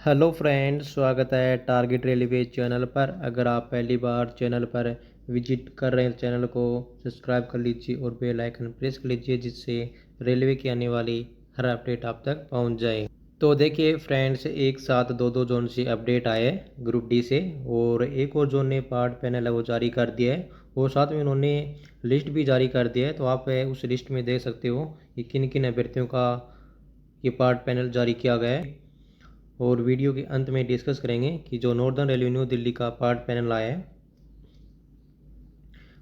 Hello friends, स्वागत है target railway channel पर। अगर आप पहली बार चैनल पर विजिट कर रहे हैं, चैनल को सब्सक्राइब कर लीजिए और बेल आइकन प्रेस कर लीजिए, जिससे रेलवे की आने वाली हर अपडेट आप तक पहुंच जाए। तो देखिए फ्रेंड्स, एक साथ दो जोन से अपडेट आए ग्रुप डी से, और एक और जोन ने पार्ट पैनल है वो जारी कर दिया है, और साथ में उन्होंने लिस्ट भी जारी कर दिया है। तो आप उस लिस्ट में देख सकते हो कि किन किन अभ्यर्थियों का ये पार्ट पैनल जारी किया गया है। और वीडियो के अंत में डिस्कस करेंगे कि जो नॉर्दर्न रेलवे न्यू दिल्ली का पार्ट पैनल आया है,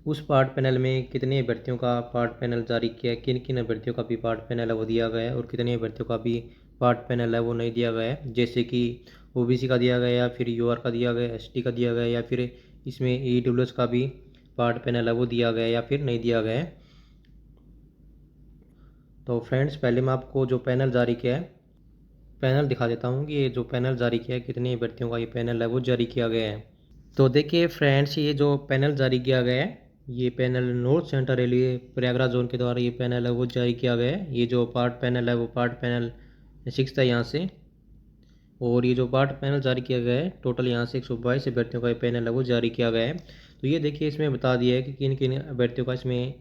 उस पार्ट पैनल में कितने अभ्यर्थियों का पार्ट पैनल जारी किया है, किन किन अभ्यर्थियों का भी पार्ट पैनल है वो दिया गया है, और कितने अभ्यर्थियों का भी पार्ट पैनल है वो नहीं दिया गया है। जैसे कि ओबीसी का दिया गया, या फिर यूआर का दिया गया, एसटी का दिया गया, या फिर इसमें ईडब्ल्यूएस का भी पार्ट पैनल है वो दिया गया या फिर नहीं दिया गया है। तो फ्रेंड्स, पहले मैं आपको जो पैनल जारी किया है पैनल दिखा देता हूँ कि ये जो पैनल जारी किया है, कितने अभ्यर्थियों का ये पैनल है वो जारी किया गया है। तो देखिए फ्रेंड्स, ये जो पैनल जारी किया गया है, ये panel north central railway Prayagraj zone के द्वारा ये पैनल है वो जारी किया गया है। ये जो पार्ट पैनल है वो पार्ट पैनल 6 है यहाँ से। और ये जो पार्ट पैनल जारी किया गया है, टोटल यहाँ से 122 अभ्यर्थियों का ये पैनल है वो जारी किया गया है। तो ये देखिए, इसमें बता दिया है कि किन किन अभ्यर्थियों का इसमें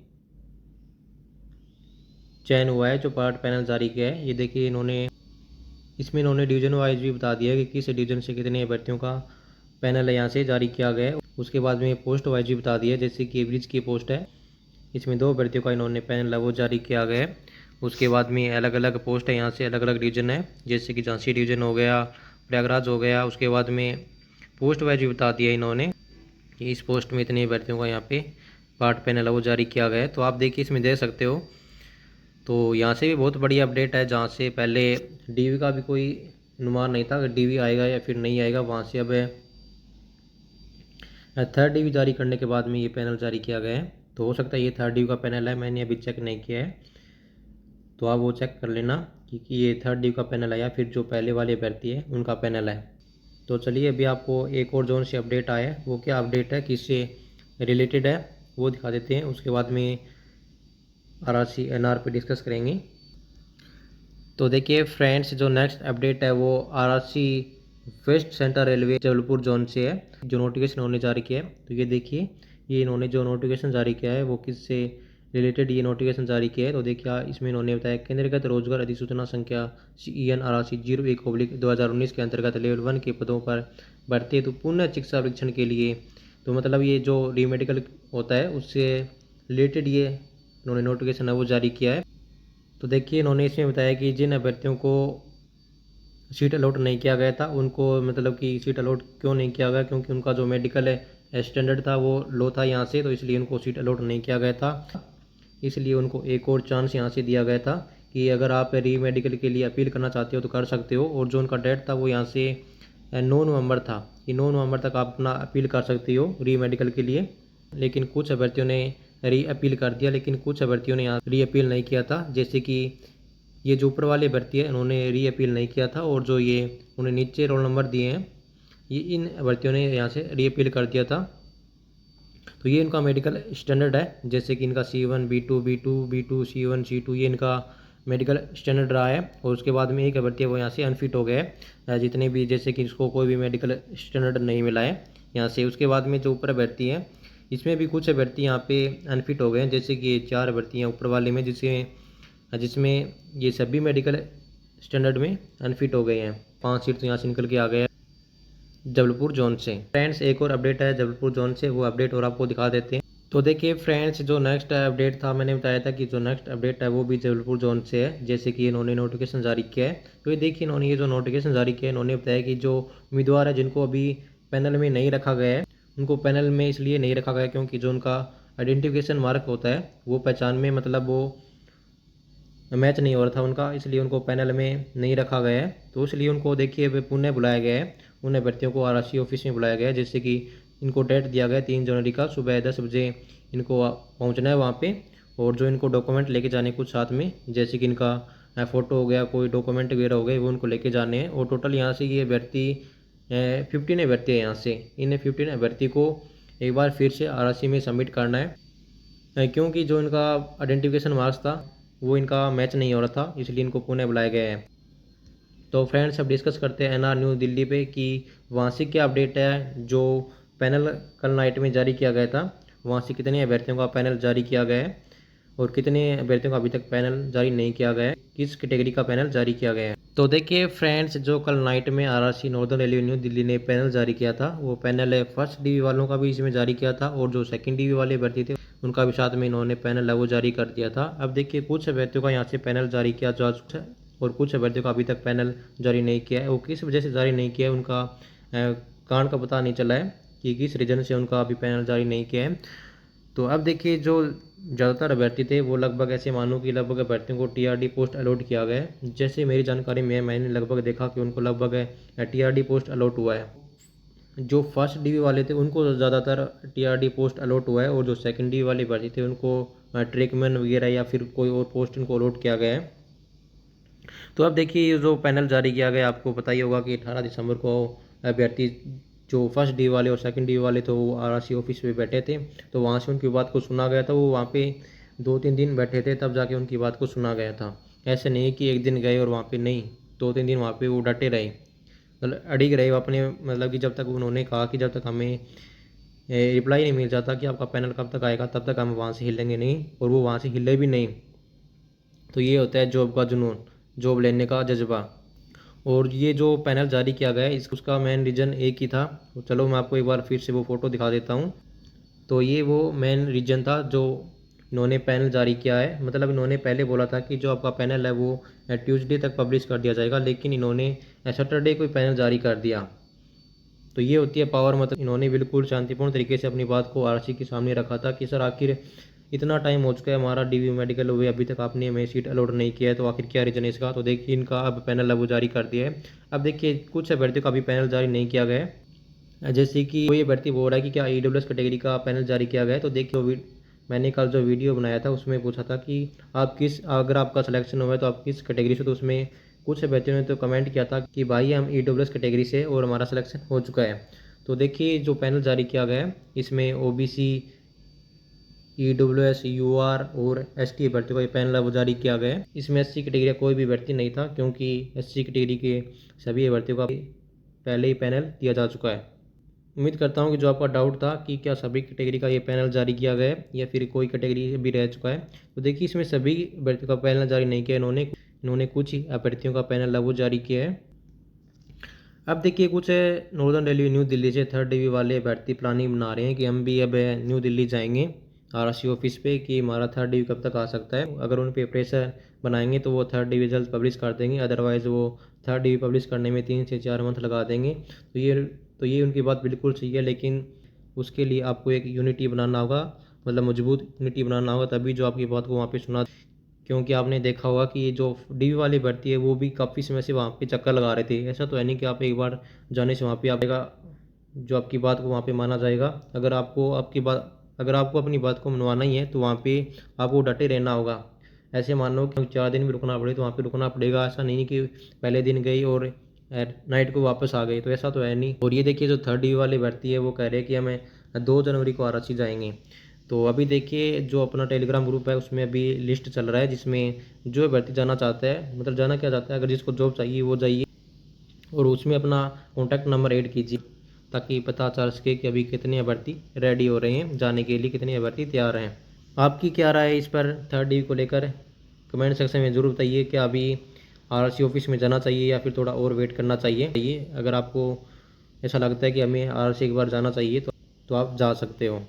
चयन हुआ है जो पार्ट पैनल जारी किया है। ये देखिए, इन्होंने डिवीजन वाइज भी बता दिया है कि किस डिवीजन से कितने अभ्यर्थियों का पैनल है यहाँ से जारी किया गया है। उसके बाद में पोस्ट वाइज भी बता दिया है, जैसे कि ब्रिज की पोस्ट है, इसमें 2 अभ्यर्थियों का इन्होंने पैनल है वो जारी किया गया है। उसके बाद में अलग अलग पोस्ट है, यहाँ से अलग अलग डिवीजन है, जैसे कि झांसी डिवीजन हो गया, प्रयागराज हो गया। उसके बाद में पोस्ट वाइज भी बता दिया इन्होंने कि इस पोस्ट में इतने अभ्यर्थियों का यहाँ पे पार्ट पैनल है वो जारी किया गया है। तो आप देखिए, इसमें देख सकते हो। तो यहाँ से भी बहुत बड़ी अपडेट है, जहाँ से पहले डीवी का भी कोई अनुमान नहीं था कि डीवी आएगा या फिर नहीं आएगा। वहाँ से अब थर्ड डीवी जारी करने के बाद में ये पैनल जारी किया गया है। तो हो सकता है ये थर्ड डीवी का पैनल है, मैंने अभी चेक नहीं किया है, तो आप वो चेक कर लेना कि ये थर्ड डीवी का पैनल है या फिर जो पहले वाले अभ्यर्थी है उनका पैनल है। तो चलिए, अभी आपको एक और जोन से अपडेट आया है, वो क्या अपडेट है, किससे रिलेटेड है वो दिखा देते हैं। उसके बाद में आरआरसी एनआर पे डिस्कस करेंगे। तो देखिए फ्रेंड्स, जो नेक्स्ट अपडेट है वो RRC west central railway Jabalpur zone से है, जो नोटिफिकेशन उन्होंने जारी किया है। तो ये देखिए, ये इन्होंने जो नोटिफिकेशन जारी किया है वो किससे रिलेटेड ये नोटिफिकेशन जारी किया है। तो देखिए, इसमें इन्होंने बताया केंद्रीकृत रोजगार अधिसूचना संख्या CEN-RRC 01/2019 के अंतर्गत लेवल 1 के पदों पर भर्ती हेतु पुनः चिकित्सा परीक्षण के लिए। तो मतलब ये जो रीमेडिकल होता है उससे रिलेटेड ये इन्होंने नोटिफिकेशन है वो जारी किया है। तो देखिए, इन्होंने इसमें बताया कि जिन अभ्यर्थियों को सीट अलॉट नहीं किया गया था, उनको मतलब कि सीट अलॉट क्यों नहीं किया गया, क्योंकि उनका जो मेडिकल स्टैंडर्ड था वो लो था यहाँ से, तो इसलिए उनको सीट अलॉट नहीं किया गया था। इसलिए उनको एक और चांस यहाँ से दिया गया था कि अगर आप री मेडिकल के लिए अपील करना चाहते हो तो कर सकते हो। और जो उनका डेट था वो यहाँ से 9 नवंबर था, कि 9 नवंबर तक आप अपना अपील कर सकते हो री मेडिकल के लिए। लेकिन कुछ अभ्यर्थियों ने री अपील कर दिया, लेकिन कुछ अभ्यर्थियों ने यहाँ री अपील नहीं किया था। जैसे कि ये जो ऊपर वाले भर्ती है, इन्होंने री अपील नहीं किया था, और जो ये उन्हें नीचे रोल नंबर दिए हैं, ये इन भर्तियों ने यहाँ से री अपील कर दिया था। तो ये इनका मेडिकल स्टैंडर्ड है, जैसे कि इनका C1 B2 B2 B2 C1 C2 ये इनका मेडिकल स्टैंडर्ड रहा है। और उसके बाद में एक भर्ती है वो यहाँ से अनफिट हो गए, जितने भी, जैसे कि इसको कोई भी मेडिकल स्टैंडर्ड नहीं मिला है यहाँ से। उसके बाद में जो ऊपर भर्ती है, इसमें भी कुछ भर्ती यहाँ पे अनफिट हो गए हैं, जैसे कि 4 भर्ती हैं ऊपर वाले में, जिसमें ये सभी मेडिकल स्टैंडर्ड में अनफिट हो गए हैं। 5 सीट तो यहाँ से निकल के आ गए जबलपुर जोन से। फ्रेंड्स, एक और अपडेट है जबलपुर जोन से, वो अपडेट और आपको दिखा देते हैं। तो देखिए फ्रेंड्स, जो नेक्स्ट अपडेट था, मैंने बताया था कि जो नेक्स्ट अपडेट है वो भी जबलपुर जोन से है, जैसे कि इन्होंने नोटिफिकेशन जारी किया है। तो ये देखिए, इन्होंने ये जो नोटिफिकेशन जारी किया है, इन्होंने बताया कि जो उम्मीदवार है जिनको अभी पैनल में नहीं रखा गया है, उनको पैनल में इसलिए नहीं रखा गया क्योंकि जो उनका आइडेंटिफिकेशन मार्क होता है वो पहचान में, मतलब वो मैच नहीं हो रहा था उनका, इसलिए उनको पैनल में नहीं रखा गया है। तो इसलिए उनको देखिए पुणे बुलाया गया है, उन अभ्यर्थियों को आरआरसी ऑफिस में बुलाया गया है। जैसे कि इनको डेट दिया गया है 3 जनवरी का सुबह 10 बजे इनको पहुंचना है वहाँ पे। और जो इनको डॉक्यूमेंट लेके जाने कुछ साथ में, जैसे कि इनका फ़ोटो हो गया, कोई डॉक्यूमेंट वगैरह हो गए, वो उनको लेके जाने हैं। और टोटल यहाँ से ये अभ्यर्थी 15 अभ्यर्थी है यहाँ से। इन 15 अभ्यर्थी को एक बार फिर से आरआरसी में सबमिट करना है, क्योंकि जो इनका आइडेंटिफिकेशन मार्क्स था वो इनका मैच नहीं हो रहा था, इसलिए इनको पुणे बुलाया गया है। तो फ्रेंड्स अब डिस्कस करते हैं एनआर न्यू दिल्ली पे कि वहाँ से क्या अपडेट है। जो पैनल कल नाइट में जारी किया गया था, वहाँ से कितने अभ्यर्थियों का पैनल जारी किया गया है और कितने अभ्यर्थियों का अभी तक पैनल जारी नहीं किया गया है, किस कैटेगरी का पैनल जारी किया गया है। तो देखिए फ्रेंड्स, जो कल नाइट में RRC northern railway new Delhi ने पैनल जारी किया था, वो पैनल फर्स्ट डीवी वालों का भी इसमें जारी किया था और जो सेकंड डीवी वाले अभ्यर्थी थे उनका भी साथ में इन्होंने पैनल है वो जारी कर दिया था। अब देखिए कुछ अभ्यर्थियों का यहाँ से पैनल जारी किया जा चुका है और कुछ अभ्यर्थियों का अभी तक पैनल जारी नहीं किया है। वो किस वजह से जारी नहीं किया है, उनका कारण का पता नहीं चला है कि किस रीजन से उनका अभी पैनल जारी नहीं किया है। तो अब देखिए जो ज़्यादातर अभ्यर्थी थे वो लगभग ऐसे मानो कि लगभग अभ्यर्थियों को टीआरडी पोस्ट अलॉट किया गया है। जैसे मेरी जानकारी में मैंने लगभग देखा कि उनको लगभग टीआरडी पोस्ट अलॉट हुआ है। जो फर्स्ट डीवी वाले थे उनको ज़्यादातर टीआरडी पोस्ट अलॉट हुआ है और जो सेकंड डीवी वाले अभ्यर्थी थे उनको ट्रेकमैन वगैरह या फिर कोई और पोस्ट इनको अलॉट किया गया है। तो अब देखिए ये जो पैनल जारी किया गया, आपको पता ही होगा कि 18 दिसंबर को अभ्यर्थी जो फर्स्ट डी वाले और सेकंड डी वाले तो वो आरआरसी ऑफिस पे बैठे थे, तो वहाँ से उनकी बात को सुना गया था। वो वहाँ पे 2-3 दिन बैठे थे, तब जाके उनकी बात को सुना गया था। ऐसे नहीं कि एक दिन गए और वहाँ पे नहीं, 2-3 दिन वहाँ पे वो डटे रहे, मतलब अड़िग रहे अपने, मतलब कि जब तक उन्होंने कहा कि जब तक हमें रिप्लाई नहीं मिल जाता कि आपका पैनल कब तक आएगा तब तक हम वहाँ से हिलेंगे नहीं, और वो वहाँ से हिले भी नहीं। तो ये होता है जॉब का जुनून, जॉब लेने का जज्बा। और ये जो पैनल जारी किया गया है उसका मेन रीज़न एक ही था। तो चलो मैं आपको एक बार फिर से वो फ़ोटो दिखा देता हूँ। तो ये वो मेन रीज़न था जो इन्होंने पैनल जारी किया है। मतलब इन्होंने पहले बोला था कि जो आपका पैनल है वो ट्यूसडे तक पब्लिश कर दिया जाएगा, लेकिन इन्होंने सैटरडे को पैनल जारी कर दिया। तो ये होती है पावर। मतलब इन्होंने बिल्कुल शांतिपूर्ण तरीके से अपनी बात को आरसी के सामने रखा था कि सर आखिर इतना टाइम हो चुका है हमारा डीवी मेडिकल हुए, अभी तक आपने हमें सीट अलॉट नहीं किया है, तो आखिर क्या रीज़न है इसका। तो देखिए इनका अब पैनल अब जारी कर दिया है। अब देखिए कुछ अभ्यर्थियों का अभी पैनल जारी नहीं किया गया है। जैसे कि कोई अभ्यर्थी बोल रहा है कि क्या ईडब्ल्यूएस कैटेगरी का पैनल जारी किया गया है। तो देखिए मैंने कल जो वीडियो बनाया था उसमें पूछा था कि आप किस, अगर आपका सिलेक्शन हुआ है तो आप किस कैटेगरी से। तो उसमें कुछ अभ्यर्थियों ने तो कमेंट किया था कि भाई हम ईडब्ल्यूएस कैटेगरी से और हमारा सिलेक्शन हो चुका है। तो देखिए जो पैनल जारी किया गया है इसमें ओबीसी, ईडब्ल्यूएस, यूआर और एसटी अभ्यर्थियों का ये पैनल अब जारी किया गया है। इसमें एससी कैटेगरी का कोई भी अभ्यर्थी नहीं था, क्योंकि एससी कैटेगरी के सभी अभ्यर्थियों का पहले ही पैनल दिया जा चुका है। उम्मीद करता हूँ कि जो आपका डाउट था कि क्या सभी कैटेगरी का ये पैनल जारी किया गया है या फिर कोई कैटेगरी भी रह चुका है, तो देखिए इसमें सभी अभ्यर्थियों का पैनल जारी नहीं किया इन्होंने कुछ ही अभ्यर्थियों का पैनल वो जारी किया है। अब देखिए कुछ नॉर्दर्न रेलवे न्यू दिल्ली से थर्ड डीवी वाले अभ्यर्थी प्लानिंग बना रहे हैं कि हम भी अब न्यू दिल्ली जाएंगे आरआरसी ऑफिस पे कि हमारा थर्ड डीवी कब तक आ सकता है। अगर उन पे प्रेशर बनाएंगे तो वो थर्ड डीवी जल्द पब्लिश कर देंगे, अदरवाइज़ वो थर्ड डीवी पब्लिश करने में 3 से 4 मंथ लगा देंगे। तो ये उनकी बात बिल्कुल सही है, लेकिन उसके लिए आपको एक यूनिटी बनाना होगा, मतलब मजबूत यूनिटी बनाना होगा, तभी जो आपकी बात को वहाँ पे सुना। क्योंकि आपने देखा होगा कि ये जो डीवी वाली भर्ती है वो भी काफ़ी समय से वहाँ पे चक्कर लगा रहे थे। ऐसा तो है नहीं कि आप एक बार जाने से वहाँ पे आएगा जो आपकी बात को वहाँ पे माना जाएगा। अगर आपको अपनी बात को मनवाना ही है तो वहाँ पे आपको डटे रहना होगा। ऐसे मान लो कि 4 दिन भी रुकना पड़े तो वहाँ पे रुकना पड़ेगा। ऐसा नहीं कि पहले दिन गई और नाइट को वापस आ गई, तो ऐसा तो है नहीं। और ये देखिए जो थर्ड डीवी वाली भर्ती है वो कह रहे हैं कि हमें 2 जनवरी को आरआरसी जाएंगे। तो अभी देखिए जो अपना टेलीग्राम ग्रुप है उसमें अभी लिस्ट चल रहा है, जिसमें जो भर्ती जाना चाहता है, मतलब जाना क्या चाहता है, अगर जिसको जॉब चाहिए वो जाइए और उसमें अपना कॉन्टैक्ट नंबर ऐड कीजिए, ताकि पता चल सके कि अभी कितने अभ्यर्थी रेडी हो रहे हैं जाने के लिए, कितने अभ्यर्थी तैयार हैं। आपकी क्या राय है इस पर थर्ड डीवी को लेकर, कमेंट सेक्शन में ज़रूर बताइए। क्या अभी आरआरसी ऑफिस में जाना चाहिए या फिर थोड़ा और वेट करना चाहिए। अगर आपको ऐसा लगता है कि हमें आरआरसी एक बार जाना चाहिए तो आप जा सकते हो।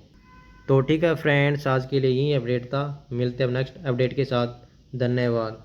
तो ठीक है फ्रेंड्स, आज के लिए यही अपडेट था। मिलते हैं नेक्स्ट अपडेट के साथ। धन्यवाद।